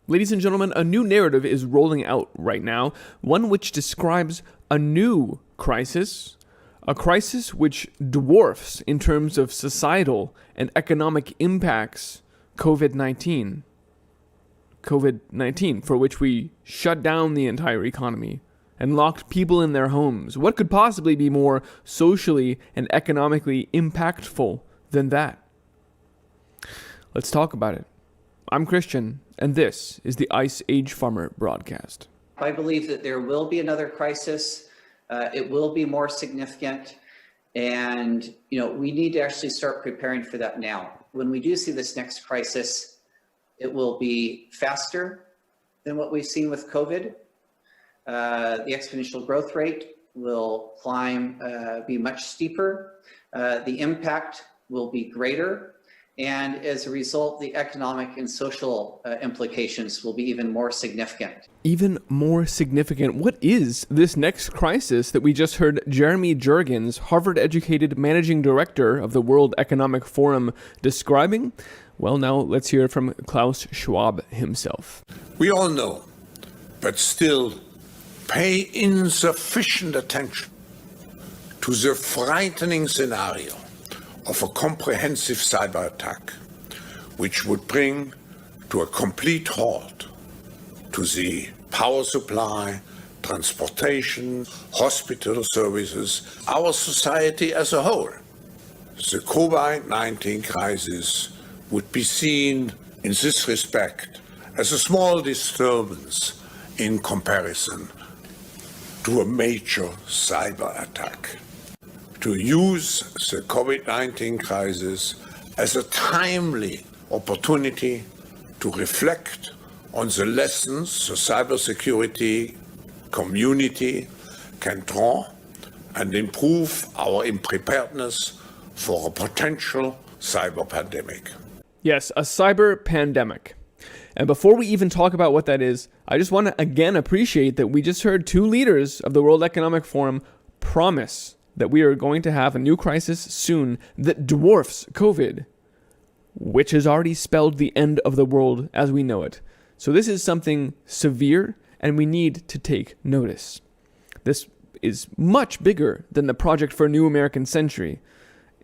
Ladies and gentlemen, a new narrative is rolling out right now, one which describes a new crisis, a crisis which dwarfs in terms of societal and economic impacts COVID-19. COVID-19, for which we shut down the entire economy and locked people in their homes. What could possibly be more socially and economically impactful than that? Let's talk about it. I'm Christian, and this is the Ice Age Farmer broadcast. I believe that there will be another crisis. It will be more significant, and we need to actually start preparing for that now. When we do see this next crisis, it will be faster than what we've seen with COVID. The exponential growth rate will climb, be much steeper. The impact will be greater. And as a result, the economic and social implications will be even more significant. Even more significant? What is this next crisis that we just heard Jeremy Jurgens, Harvard-educated managing director of the World Economic Forum, describing? Well, now let's hear from Klaus Schwab himself. We all know, but still pay insufficient attention to the frightening scenario of a comprehensive cyber attack, which would bring to a complete halt to the power supply, transportation, hospital services, our society as a whole. The COVID-19 crisis would be seen in this respect as a small disturbance in comparison to a major cyber attack. To use the COVID-19 crisis as a timely opportunity to reflect on the lessons the cybersecurity community can draw and improve our preparedness for a potential cyber pandemic. Yes, a cyber pandemic. And before we even talk about what that is, I just want to again appreciate that we just heard two leaders of the World Economic Forum promise that we are going to have a new crisis soon that dwarfs COVID, which has already spelled the end of the world as we know it. So this is something severe, and we need to take notice. This is much bigger than the Project for a New American Century,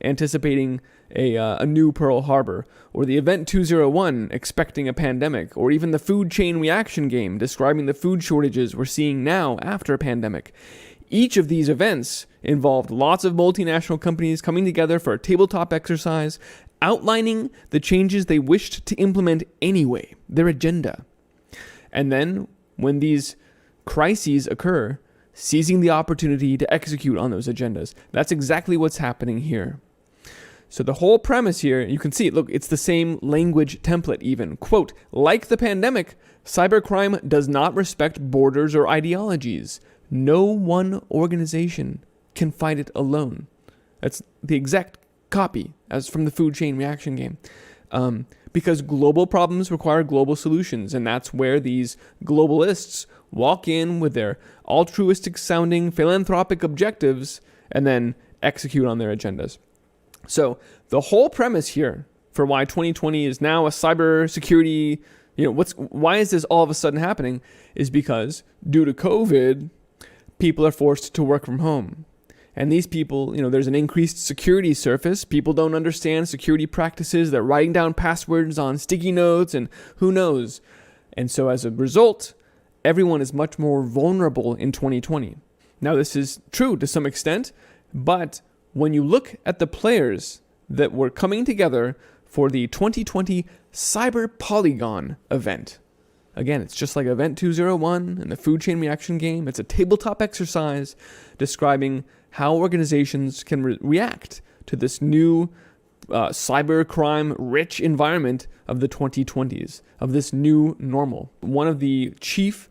anticipating a new Pearl Harbor, or the Event 201 expecting a pandemic, or even the food chain reaction game describing the food shortages we're seeing now after a pandemic. Each of these events involved lots of multinational companies coming together for a tabletop exercise, outlining the changes they wished to implement anyway, their agenda. And then, when these crises occur, seizing the opportunity to execute on those agendas. That's exactly what's happening here. So the whole premise here, you can see it, look, it's the same language template even. Quote, like the pandemic, cybercrime does not respect borders or ideologies. No one organization can fight it alone. That's the exact copy as from the food chain reaction game. Because global problems require global solutions, and that's where these globalists walk in with their altruistic sounding philanthropic objectives and then execute on their agendas. So the whole premise here for why 2020 is now a cybersecurity, why is this all of a sudden happening is because due to COVID, people are forced to work from home. And these people, there's an increased security surface. People don't understand security practices. They're writing down passwords on sticky notes and who knows. And so as a result, everyone is much more vulnerable in 2020. Now, this is true to some extent, but when you look at the players that were coming together for the 2020 Cyber Poligon event, again, it's just like Event 201 and the food chain reaction game. It's a tabletop exercise describing how organizations can react to this new cybercrime-rich environment of the 2020s, of this new normal. One of the chief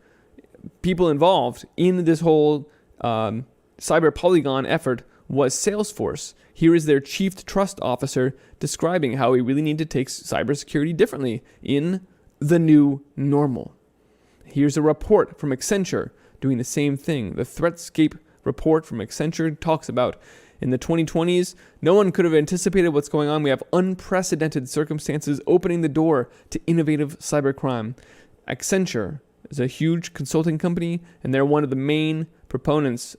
people involved in this whole Cyber Poligon effort was Salesforce. Here is their chief trust officer describing how we really need to take cybersecurity differently in the new normal. Here's a report from Accenture doing the same thing. The Threatscape report from Accenture talks about in the 2020s, no one could have anticipated what's going on. We have unprecedented circumstances opening the door to innovative cybercrime. Accenture is a huge consulting company, and they're one of the main participants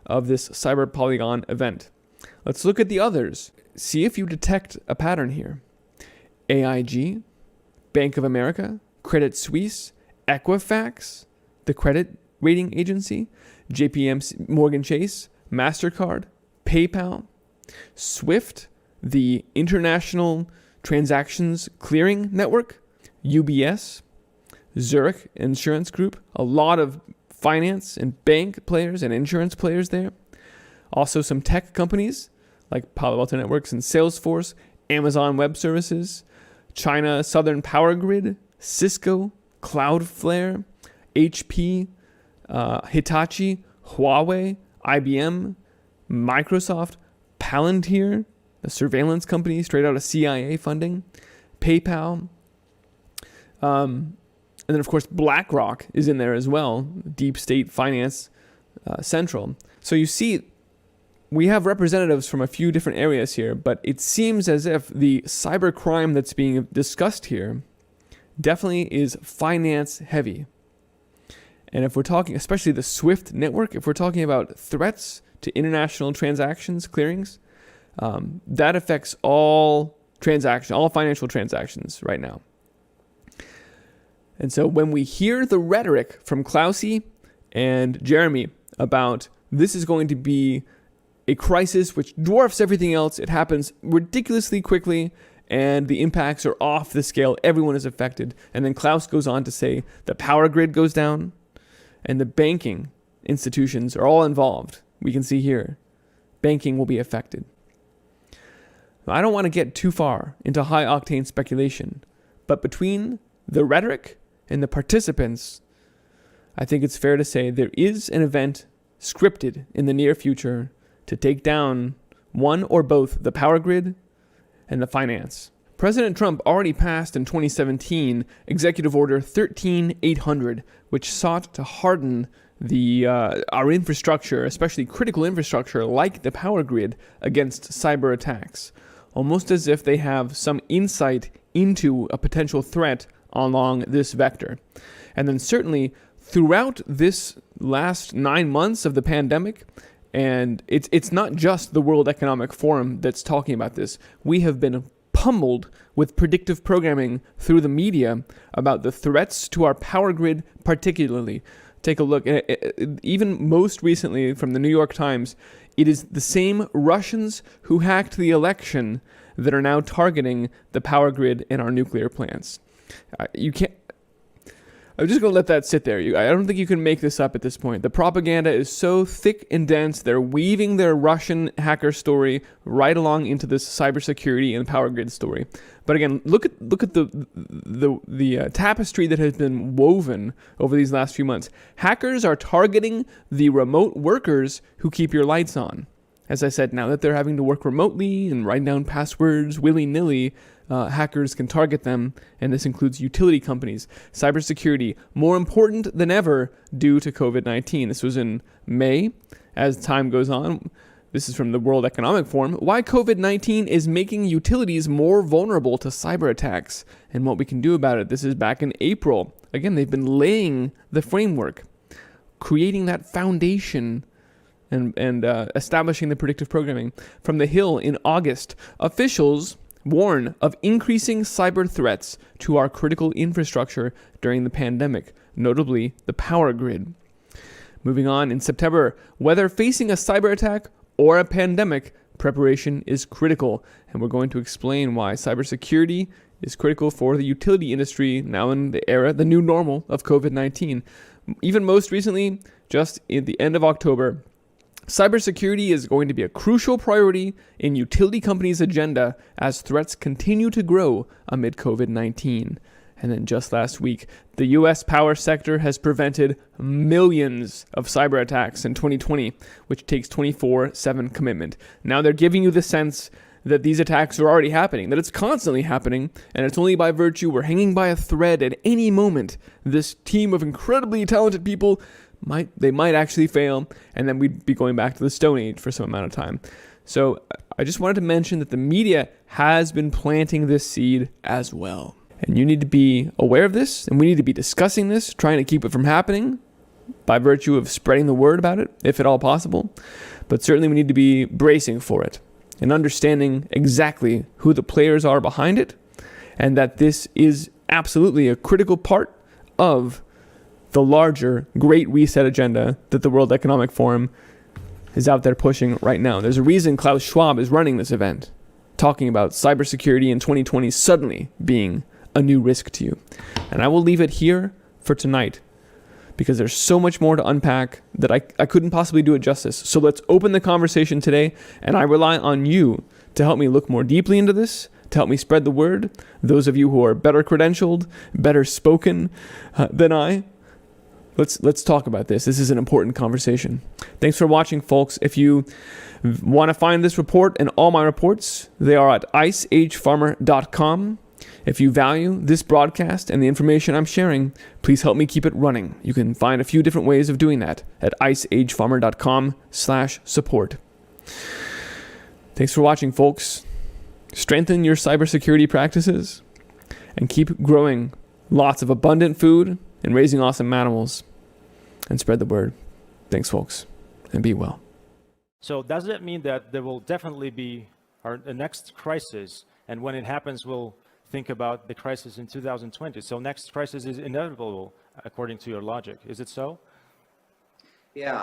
of this Cyber Polygon event. Let's look at the others. See if you detect a pattern here. AIG, Bank of America, Credit Suisse, Equifax, the credit rating agency, JP Morgan Chase, MasterCard, PayPal, Swift, the International Transactions Clearing Network, UBS, Zurich Insurance Group, a lot of finance and bank players and insurance players there. Also some tech companies like Palo Alto Networks and Salesforce, Amazon Web Services, China Southern Power Grid, Cisco, Cloudflare, HP, Hitachi, Huawei, IBM, Microsoft, Palantir, the surveillance company straight out of CIA funding, PayPal, and then of course BlackRock is in there as well, Deep State Finance Central. So you see, we have representatives from a few different areas here, but it seems as if the cybercrime that's being discussed here definitely is finance heavy. And if we're talking, especially the SWIFT network, if we're talking about threats to international transactions, clearings, that affects all financial transactions right now. And so when we hear the rhetoric from Klausi and Jeremy about this is going to be a crisis which dwarfs everything else, it happens ridiculously quickly, and the impacts are off the scale, everyone is affected. And then Klaus goes on to say the power grid goes down, and the banking institutions are all involved. We can see here, banking will be affected. I don't want to get too far into high-octane speculation, but between the rhetoric and the participants, I think it's fair to say there is an event scripted in the near future to take down one or both the power grid and the finance. President Trump already passed in 2017 Executive Order 13800, which sought to harden our infrastructure, especially critical infrastructure like the power grid, against cyber attacks, almost as if they have some insight into a potential threat along this vector. And then certainly throughout this last 9 months of the pandemic, and it's not just the World Economic Forum that's talking about this. We have been pummeled with predictive programming through the media about the threats to our power grid particularly. Take a look, even most recently from the New York Times, it is the same Russians who hacked the election that are now targeting the power grid in our nuclear plants. I'm just going to let that sit there. I don't think you can make this up at this point. The propaganda is so thick and dense. They're weaving their Russian hacker story right along into this cybersecurity and power grid story. But again, look at the tapestry that has been woven over these last few months. Hackers are targeting the remote workers who keep your lights on. As I said, now that they're having to work remotely and write down passwords willy-nilly, hackers can target them, and this includes utility companies. Cybersecurity, more important than ever due to COVID-19. This was in May. As time goes on, this is from the World Economic Forum, why COVID-19 is making utilities more vulnerable to cyber attacks and what we can do about it. This is back in April. Again, they've been laying the framework, creating that foundation and establishing the predictive programming. From the Hill in August, officials warn of increasing cyber threats to our critical infrastructure during the pandemic, notably the power grid. Moving on, in September, whether facing a cyber attack or a pandemic, preparation is critical, and we're going to explain why cybersecurity is critical for the utility industry now in the new normal of COVID-19. Even most recently, just at the end of October, cybersecurity is going to be a crucial priority in utility companies' agenda as threats continue to grow amid COVID-19. And then just last week, the U.S. power sector has prevented millions of cyber attacks in 2020, which takes 24/7 commitment. Now they're giving you the sense that these attacks are already happening, that it's constantly happening, and it's only by virtue we're hanging by a thread at any moment. This team of incredibly talented people might actually fail, and then we'd be going back to the Stone Age for some amount of time. So I just wanted to mention that the media has been planting this seed as well. And you need to be aware of this, and we need to be discussing this, trying to keep it from happening by virtue of spreading the word about it, if at all possible. But certainly we need to be bracing for it and understanding exactly who the players are behind it, and that this is absolutely a critical part of the larger Great Reset agenda that the World Economic Forum is out there pushing right now. There's a reason Klaus Schwab is running this event, talking about cybersecurity in 2020 suddenly being a new risk to you. And I will leave it here for tonight, because there's so much more to unpack that I couldn't possibly do it justice. So let's open the conversation today, and I rely on you to help me look more deeply into this, to help me spread the word. Those of you who are better credentialed, better spoken than I, let's talk about this. This is an important conversation. Thanks for watching, folks. If you want to find this report and all my reports, they are at icehfarmer.com. If you value this broadcast and the information I'm sharing, please help me keep it running. You can find a few different ways of doing that at icehfarmer.com/support. Thanks for watching, folks. Strengthen your cybersecurity practices and keep growing lots of abundant food and raising awesome animals, and spread the word. Thanks, folks, and be well. So does that mean that there will definitely be the next crisis, and when it happens, we'll think about the crisis in 2020? So next crisis is inevitable, according to your logic. Is it so? Yeah,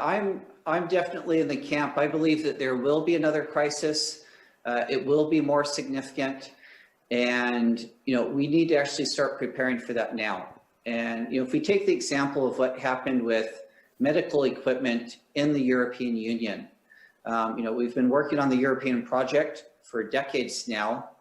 I'm definitely in the camp. I believe that there will be another crisis. It will be more significant, and we need to actually start preparing for that now. And if we take the example of what happened with medical equipment in the European Union, we've been working on the European project for decades now.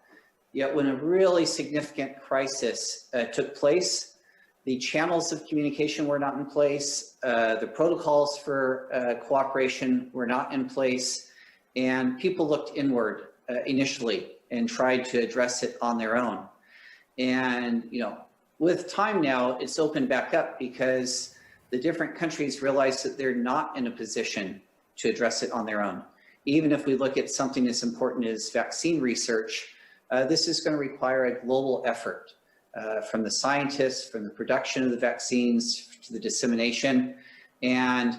Yet when a really significant crisis took place, the channels of communication were not in place, the protocols for cooperation were not in place, and people looked inward initially and tried to address it on their own. And with time now, it's opened back up because the different countries realize that they're not in a position to address it on their own. Even if we look at something as important as vaccine research, this is going to require a global effort from the scientists, from the production of the vaccines to the dissemination. And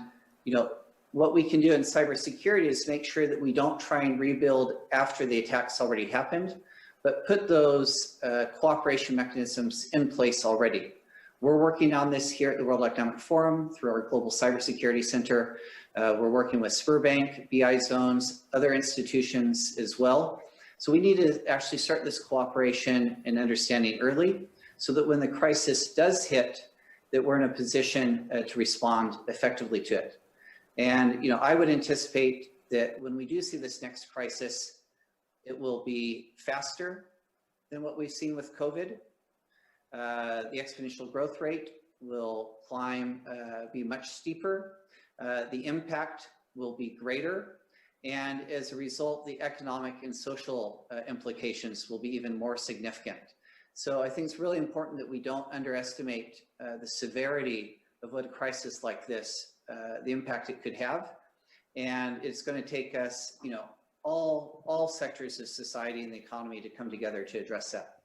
what we can do in cybersecurity is make sure that we don't try and rebuild after the attack's already happened, but put those cooperation mechanisms in place already. We're working on this here at the World Economic Forum through our Global Cybersecurity Center. We're working with Sberbank, BI Zones, other institutions as well. So we need to actually start this cooperation and understanding early so that when the crisis does hit, that we're in a position to respond effectively to it. And I would anticipate that when we do see this next crisis, it will be faster than what we've seen with COVID. The exponential growth rate will climb, be much steeper. The impact will be greater. And as a result, the economic and social implications will be even more significant. So I think it's really important that we don't underestimate the severity of what a crisis like this, the impact it could have. And it's going to take us, all sectors of society and the economy to come together to address that.